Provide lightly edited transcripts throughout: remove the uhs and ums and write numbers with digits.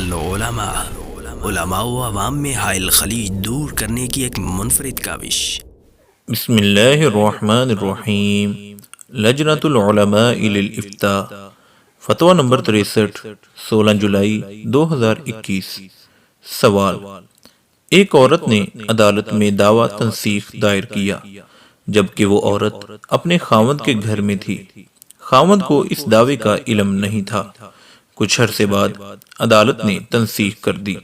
العلماء، علماء و عوام میں حائل خلیج دور کرنے کی ایک منفرد کاوش۔ بسم اللہ الرحمن الرحیم۔ لجنۃ العلماء للافتاء، فتویٰ نمبر 63، 16 جولائی 2021۔ سوال: ایک عورت نے عدالت میں دعویٰ تنسیخ دائر کیا جبکہ وہ عورت اپنے خاوند کے گھر میں تھی۔ خاوند کو اس دعوے کا علم نہیں تھا۔ کچھ عرصے بعد عدالت نے تنسیخ کر دی۔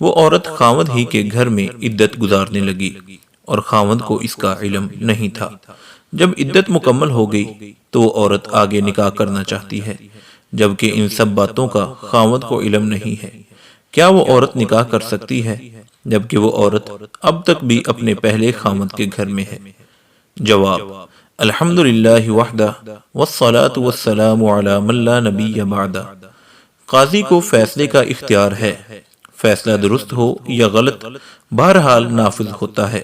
وہ عورت خاوند ہی کے گھر میں عدت گزارنے لگی اور خاوند کو اس کا علم نہیں تھا۔ جب عدت مکمل ہو گئی تو وہ عورت آگے نکاح کرنا چاہتی ہے جبکہ ان سب باتوں کا خاوند کو علم نہیں ہے۔ کیا وہ عورت نکاح کر سکتی ہے جبکہ وہ عورت اب تک بھی اپنے پہلے خاوند کے گھر میں ہے؟ جواب: الحمدللہ وحدہ والصلاة والسلام علی من لا نبی بعدہ۔ قاضی کو فیصلے کا اختیار ہے، فیصلہ درست ہو یا غلط بہرحال نافذ ہوتا ہے۔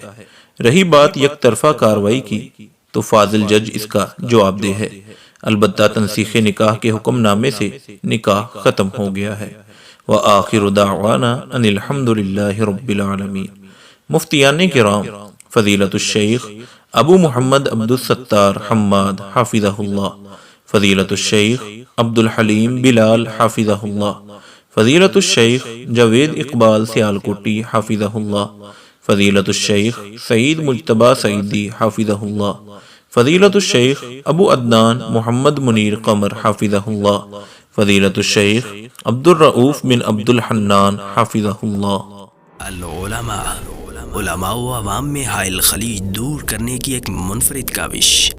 رہی بات یک طرفہ کارروائی کی تو فاضل جج اس کا جواب دہ ہے، البتہ تنسیخ نکاح کے حکم نامے سے نکاح ختم ہو گیا ہے۔ وآخر دعوانا ان الحمدللہ رب العالمین۔ مفتیان کرام، فضیلت الشیخ ابو محمد عبدالستار حماد حافظہ اللہ، فضیلت الشیخ عبدالحلیم بلال حافظہ اللہ، فضیلت الشیخ جاوید اقبال سیالکوٹی حافظہ اللہ، فضیلت الشیخ سعید مجتبیٰ سعیدی حافظہ اللہ، فضیلت الشیخ ابو عدنان محمد منیر قمر حافظہ اللہ، فضیلت الشیخ عبدالرؤوف بن عبدالحنان حافظہ اللہ۔ العلماء، علماء و عوام میں حائل خلیج دور کرنے کی ایک منفرد کاوش۔